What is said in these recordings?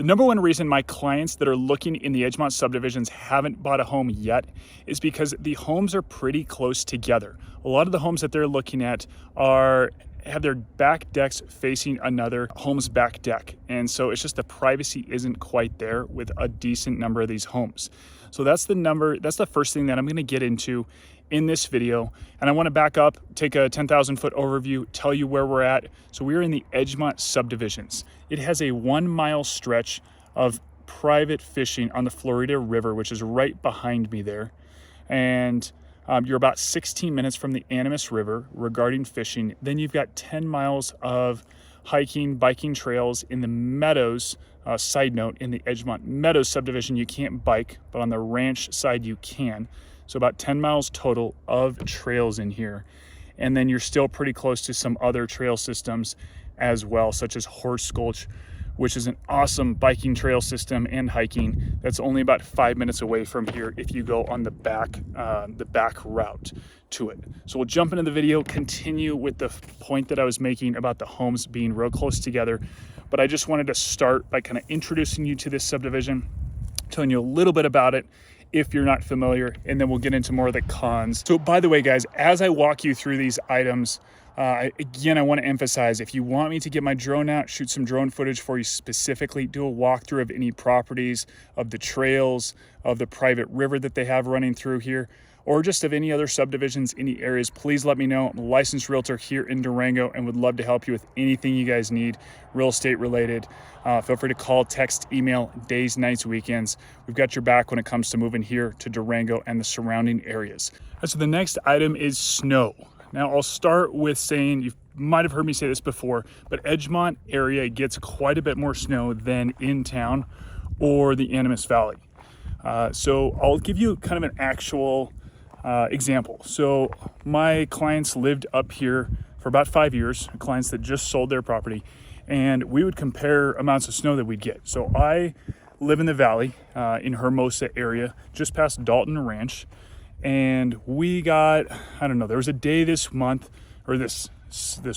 The number one reason my clients that are looking in the Edgemont subdivisions haven't bought a home yet is because the homes are pretty close together. A lot of the homes that they're looking at have their back decks facing another home's back deck. And so it's just the privacy isn't quite there with a decent number of these homes. So that's the first thing that I'm gonna get into in this video. And I wanna back up, take a 10,000 foot overview, tell you where we're at. So we're in the Edgemont Subdivisions. It has a 1 mile stretch of private fishing on the Florida River, which is right behind me there. And you're about 16 minutes from the Animas River regarding fishing. Then you've got 10 miles of hiking, biking trails in the Meadows. Side note, in the Edgemont Meadows subdivision, you can't bike, but on the ranch side you can. So about 10 miles total of trails in here. And then you're still pretty close to some other trail systems as well, such as Horse Gulch, which is an awesome biking trail system and hiking. That's only about 5 minutes away from here if you go on the back route to it. So we'll jump into the video, continue with the point that I was making about the homes being real close together. But I just wanted to start by kind of introducing you to this subdivision, telling you a little bit about it if you're not familiar, and then we'll get into more of the cons. So by the way, guys, as I walk you through these items, again, I want to emphasize, if you want me to get my drone out, shoot some drone footage for you specifically, do a walkthrough of any properties, of the trails, of the private river that they have running through here, or just of any other subdivisions, any areas, please let me know. I'm a licensed realtor here in Durango and would love to help you with anything you guys need, real estate related. Feel free to call, text, email, days, nights, weekends. We've got your back when it comes to moving here to Durango and the surrounding areas. So the next item is snow. Now I'll start with saying, you might have heard me say this before, but Edgemont area gets quite a bit more snow than in town or the Animas Valley. So I'll give you kind of an actual example. So my clients lived up here for about 5 years, clients that just sold their property, and we would compare amounts of snow that we'd get. So I live in the valley in Hermosa area, just past Dalton Ranch. And we got, I don't know, there was a day this month, or this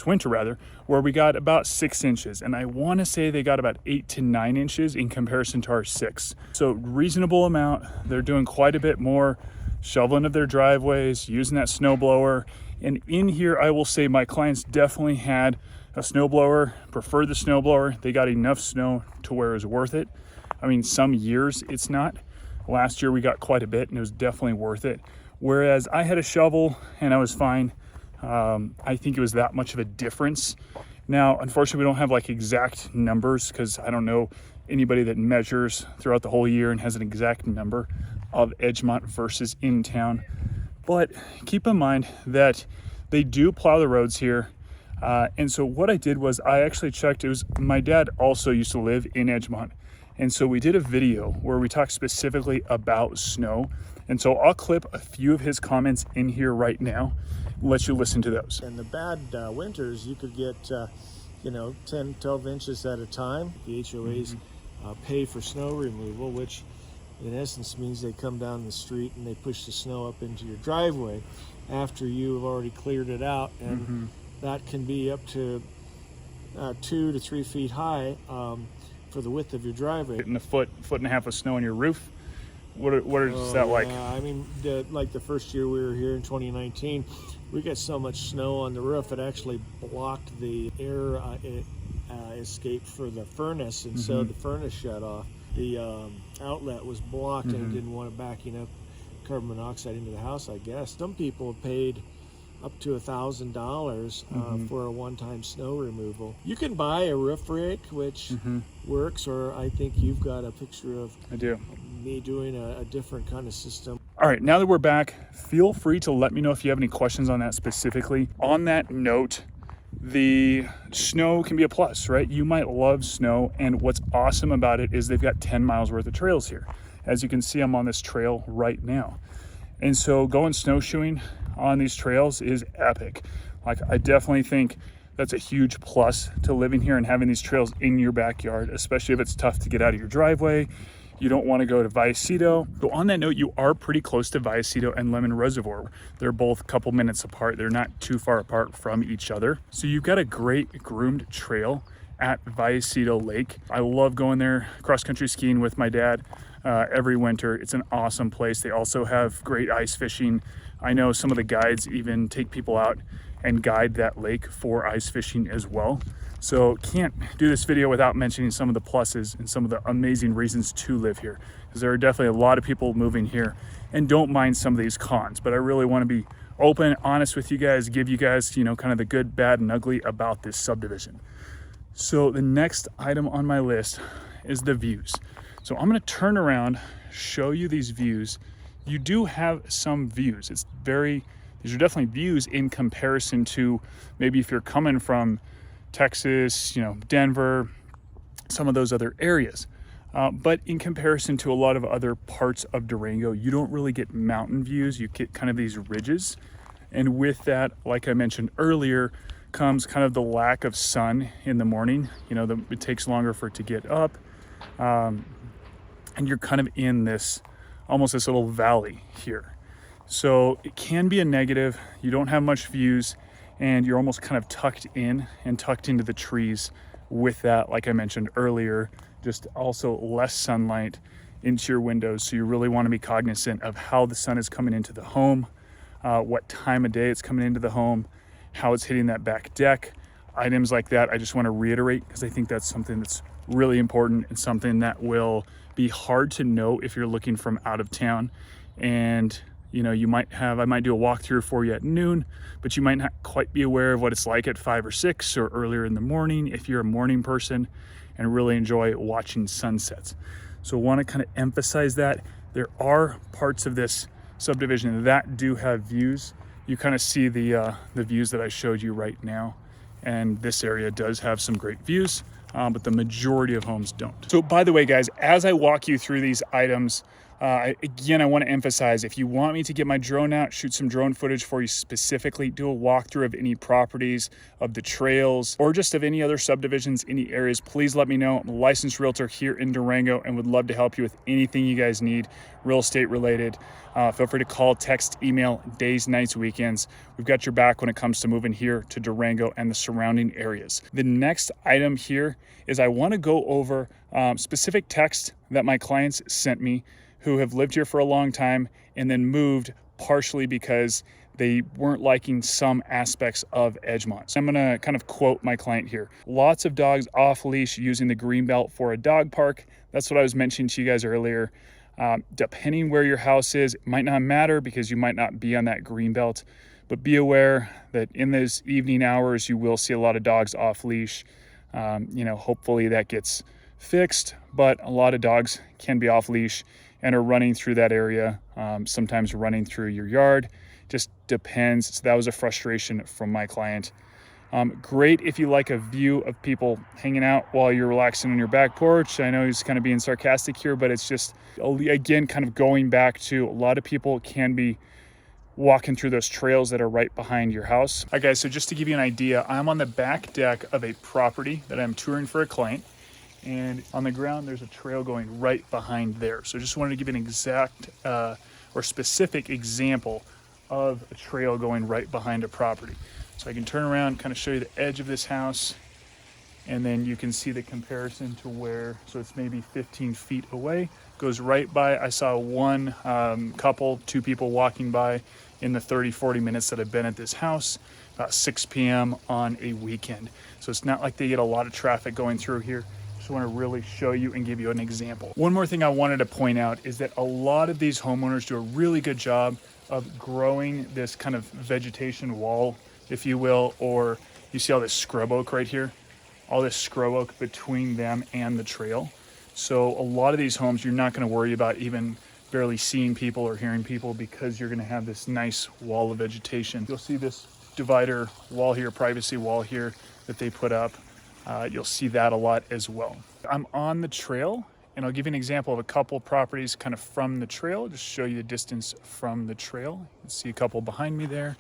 winter rather, where we got about 6 inches. And I want to say they got about 8 to 9 inches in comparison to our 6. So reasonable amount. They're doing quite a bit more shoveling of their driveways, using that snow blower. And in here, I will say my clients definitely had a snow blower, preferred the snow blower. They got enough snow to where it was worth it. I mean, some years it's not. Last year we got quite a bit and it was definitely worth it. Whereas I had a shovel and I was fine. I think it was that much of a difference. Now, unfortunately, we don't have like exact numbers because I don't know anybody that measures throughout the whole year and has an exact number of Edgemont versus in town. But keep in mind that they do plow the roads here. And so what I did was I actually checked, my dad also used to live in Edgemont. And so we did a video where we talked specifically about snow. And so I'll clip a few of his comments in here right now, let you listen to those. In the bad winters, you could get, 10, 12 inches at a time. The HOAs pay for snow removal, which in essence means they come down the street and they push the snow up into your driveway after you have already cleared it out. And that can be up to 2 to 3 feet high. For the width of your driveway. Getting a foot and a half of snow on your roof. What is that like? I mean, like the first year we were here in 2019, we got so much snow on the roof it actually blocked the air escape for the furnace, and so the furnace shut off. The outlet was blocked and it didn't want it backing up carbon monoxide into the house, I guess. Some people have paid up to $1,000 for a one-time snow removal. You can buy a roof rake, which works, or I think you've got a picture of me doing a different kind of system. All right, now that we're back, feel free to let me know if you have any questions on that specifically. On that note, the snow can be a plus, right? You might love snow, and what's awesome about it is they've got 10 miles worth of trails here. As you can see, I'm on this trail right now. And so going snowshoeing on these trails is epic. Like, I definitely think that's a huge plus to living here and having these trails in your backyard, especially if it's tough to get out of your driveway. You don't want to go to Vallecito. So on that note, you are pretty close to Vallecito and Lemon Reservoir. They're both a couple minutes apart. They're not too far apart from each other. So you've got a great groomed trail at Vallecito Lake. I love going there cross-country skiing with my dad every winter. It's an awesome place. They also have great ice fishing. I know some of the guides even take people out and guide that lake for ice fishing as well. So can't do this video without mentioning some of the pluses and some of the amazing reasons to live here, because there are definitely a lot of people moving here and don't mind some of these cons. But I really want to be open, honest with you guys, give you guys, you know, kind of the good, bad, and ugly about this subdivision. So the next item on my list is the views. So I'm going to turn around, show you these views. You do have some views. These are definitely views in comparison to maybe if you're coming from Texas, you know, Denver, some of those other areas. But in comparison to a lot of other parts of Durango, you don't really get mountain views. You get kind of these ridges. And with that, like I mentioned earlier, comes kind of the lack of sun in the morning. You know, it takes longer for it to get up. And you're kind of in this, almost this little valley here. So it can be a negative. You don't have much views and you're almost kind of tucked in and tucked into the trees with that, like I mentioned earlier, just also less sunlight into your windows. So you really want to be cognizant of how the sun is coming into the home, what time of day it's coming into the home, how it's hitting that back deck, items like that. I just want to reiterate because I think that's something that's really important and something that will be hard to know if you're looking from out of town. And you know, I might do a walkthrough for you at noon, but you might not quite be aware of what it's like at 5 or 6 or earlier in the morning if you're a morning person and really enjoy watching sunsets. So I want to kind of emphasize that there are parts of this subdivision that do have views. You kind of see the views that I showed you right now. And this area does have some great views, but the majority of homes don't. So by the way, guys, as I walk you through these items, again, I want to emphasize, if you want me to get my drone out, shoot some drone footage for you specifically, do a walkthrough of any properties, of the trails, or just of any other subdivisions, any areas, please let me know. I'm a licensed realtor here in Durango and would love to help you with anything you guys need real estate related. Feel free to call, text, email, days, nights, weekends. We've got your back when it comes to moving here to Durango and the surrounding areas. The next item here is I want to go over specific text that my clients sent me who have lived here for a long time and then moved partially because they weren't liking some aspects of Edgemont. So I'm gonna kind of quote my client here. Lots of dogs off leash using the greenbelt for a dog park. That's what I was mentioning to you guys earlier. Depending where your house is, it might not matter because you might not be on that greenbelt, but be aware that in those evening hours, you will see a lot of dogs off leash. You know, hopefully that gets fixed, but a lot of dogs can be off leash and are running through that area, sometimes running through your yard. Just depends. So that was a frustration from my client. Great if you like a view of people hanging out while you're relaxing on your back porch. I know he's kind of being sarcastic here, but it's just, again, kind of going back to a lot of people can be walking through those trails that are right behind your house. All right, guys, so just to give you an idea, I'm on the back deck of a property that I'm touring for a client. And on the ground, there's a trail going right behind there. So just wanted to give an exact or specific example of a trail going right behind a property. So I can turn around, kind of show you the edge of this house, and then you can see the comparison to where, so it's maybe 15 feet away, goes right by. I saw one couple, 2 people walking by in the 30-40 minutes that I've been at this house, about 6 p.m. on a weekend. So it's not like they get a lot of traffic going through here. Just want to really show you and give you an example. One more thing I wanted to point out is that a lot of these homeowners do a really good job of growing this kind of vegetation wall, if you will, or you see all this scrub oak right here, all this scrub oak between them and the trail. So a lot of these homes, you're not going to worry about even barely seeing people or hearing people because you're going to have this nice wall of vegetation. You'll see this divider wall here, privacy wall here that they put up. You'll see that a lot as well. I'm on the trail, and I'll give you an example of a couple properties kind of from the trail, just show you the distance from the trail. You can see a couple behind me there.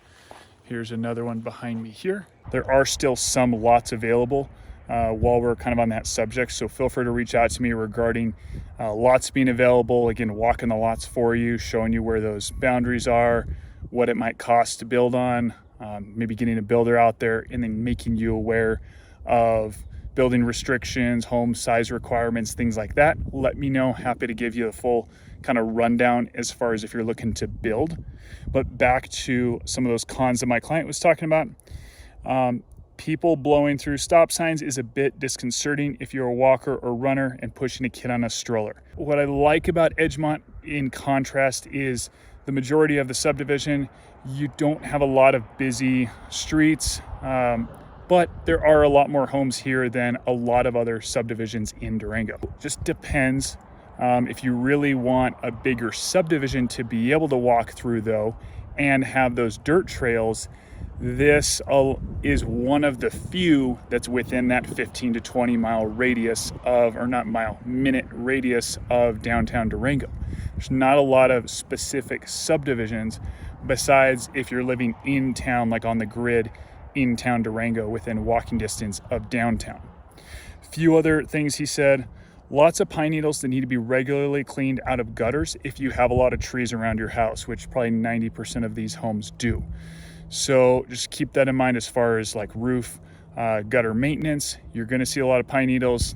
Here's another one behind me here. There are still some lots available while we're kind of on that subject, so feel free to reach out to me regarding lots being available. Again, walking the lots for you, showing you where those boundaries are, what it might cost to build on, maybe getting a builder out there, and then making you aware of building restrictions, home size requirements, things like that, let me know. Happy to give you a full kind of rundown as far as if you're looking to build. But back to some of those cons that my client was talking about. People blowing through stop signs is a bit disconcerting if you're a walker or runner and pushing a kid on a stroller. What I like about Edgemont in contrast is the majority of the subdivision, you don't have a lot of busy streets, but there are a lot more homes here than a lot of other subdivisions in Durango. Just depends. If you really want a bigger subdivision to be able to walk through though, and have those dirt trails, this is one of the few that's within that 15 to 20 mile radius of, or not mile, minute radius of downtown Durango. There's not a lot of specific subdivisions besides if you're living in town, like on the grid in town Durango within walking distance of downtown. A few other things he said. Lots of pine needles that need to be regularly cleaned out of gutters if you have a lot of trees around your house, which probably 90% of these homes do. So just keep that in mind as far as like roof, gutter maintenance. You're going to see a lot of pine needles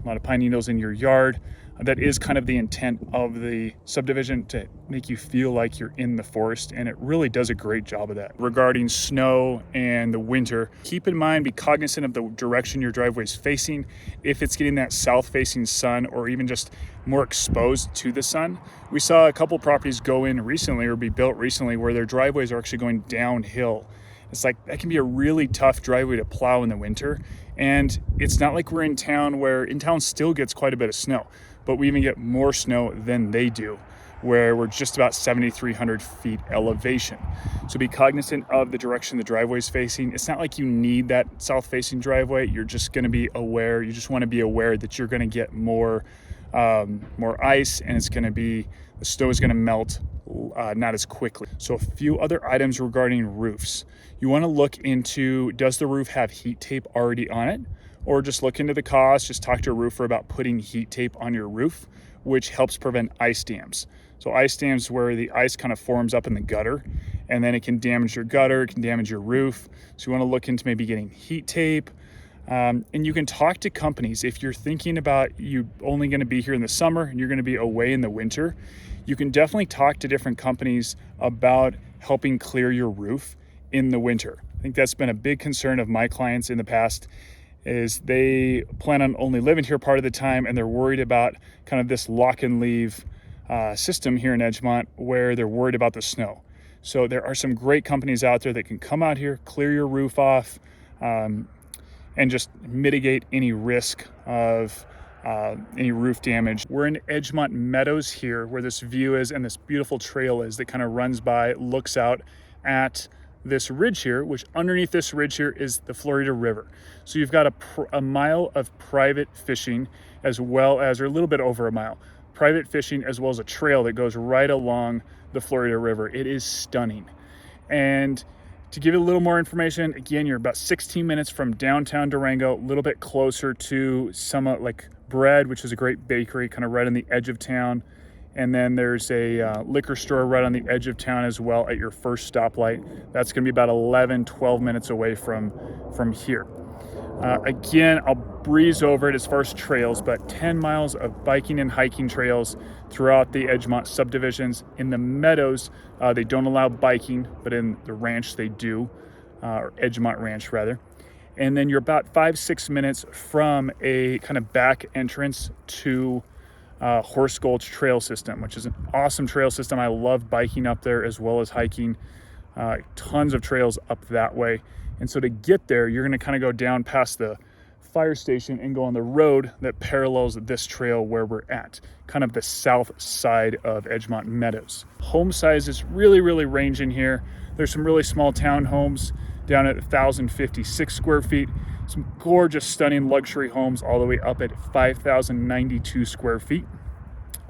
in your yard. That is kind of the intent of the subdivision, to make you feel like you're in the forest, and it really does a great job of that. Regarding snow and the winter, keep in mind, be cognizant of the direction your driveway is facing. If it's getting that south-facing sun or even just more exposed to the sun. We saw a couple properties go in recently or be built recently where their driveways are actually going downhill. It's like, that can be a really tough driveway to plow in the winter. And it's not like we're in town, where in town still gets quite a bit of snow, but we even get more snow than they do, where we're just about 7,300 feet elevation. So be cognizant of the direction the driveway is facing. It's not like you need that south-facing driveway. You're just going to be aware. You just want to be aware that you're going to get more ice, and the snow is going to melt not as quickly. So a few other items regarding roofs. You want to look into, does the roof have heat tape already on it? Or just look into the cost. Just talk to a roofer about putting heat tape on your roof, which helps prevent ice dams. So ice dams, where the ice kind of forms up in the gutter, and then it can damage your gutter, it can damage your roof. So you want to look into maybe getting heat tape. And you can talk to companies. If you're thinking about you only going to be here in the summer and you're going to be away in the winter, you can definitely talk to different companies about helping clear your roof in the winter. I think that's been a big concern of my clients in the past, is they plan on only living here part of the time, and they're worried about kind of this lock and leave system here in Edgemont, where they're worried about the snow. So there are some great companies out there that can come out here, clear your roof off, and just mitigate any risk of any roof damage. We're in Edgemont Meadows here, where this view is, and this beautiful trail is that kind of runs by, looks out at this ridge here, which underneath this ridge here is the Florida River. So you've got a mile of private fishing, as well as, or a little bit over a mile, private fishing, as well as a trail that goes right along the Florida River. It is stunning. And to give you a little more information, again, you're about 16 minutes from downtown Durango, a little bit closer to Summit, like Bread, which is a great bakery, kind of right on the edge of town. And then there's a liquor store right on the edge of town as well at your first stoplight. That's going to be about 12 minutes away from here. Again, I'll breeze over it as far as trails, but 10 miles of biking and hiking trails throughout the Edgemont subdivisions. In the Meadows, they don't allow biking, but in the ranch they do, or Edgemont Ranch rather. And then you're about 5-6 minutes from a kind of back entrance to Horse Gulch trail system, which is an awesome trail system. I love biking up there as well as hiking. Tons of trails up that way. And so to get there, you're going to kind of go down past the fire station and go on the road that parallels this trail where we're at, kind of the south side of Edgemont Meadows. Home sizes really range in here. There's some really small townhomes down at 1,056 square feet. Some gorgeous, stunning luxury homes all the way up at 5,092 square feet.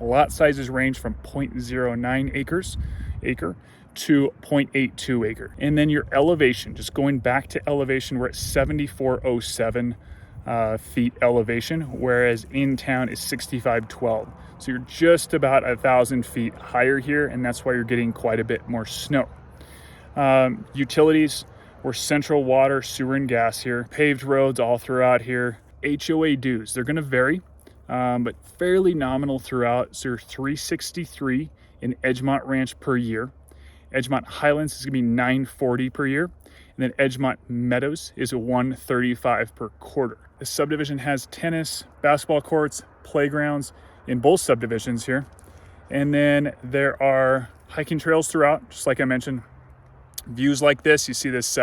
Lot sizes range from 0.09 acre to 0.82 acre. And then your elevation, just going back to elevation, we're at 7,407 feet elevation, whereas in town is 6,512. So you're just about 1,000 feet higher here, and that's why you're getting quite a bit more snow. Utilities, we're central water, sewer, and gas here. Paved roads all throughout here. HOA dues. They're going to vary, but fairly nominal throughout. So you're $363 in Edgemont Ranch per year. Edgemont Highlands is going to be $940 per year. And then Edgemont Meadows is $135 per quarter. The subdivision has tennis, basketball courts, playgrounds in both subdivisions here. And then there are hiking trails throughout, just like I mentioned. Views like this, you see this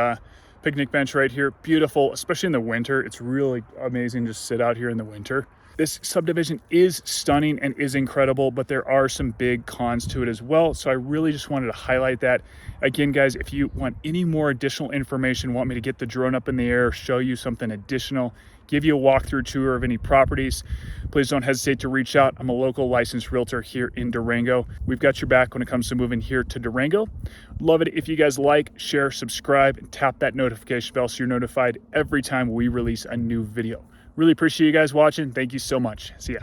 picnic bench right here, beautiful, especially in the winter. It's really amazing to sit out here in the winter. This subdivision is stunning and is incredible, but there are some big cons to it as well. So I really just wanted to highlight that. Again, guys, if you want any more additional information, want me to get the drone up in the air, show you something additional, give you a walkthrough tour of any properties, please don't hesitate to reach out. I'm a local licensed realtor here in Durango. We've got your back when it comes to moving here to Durango. Love it if you guys like, share, subscribe, and tap that notification bell so you're notified every time we release a new video. Really appreciate you guys watching. Thank you so much. See ya.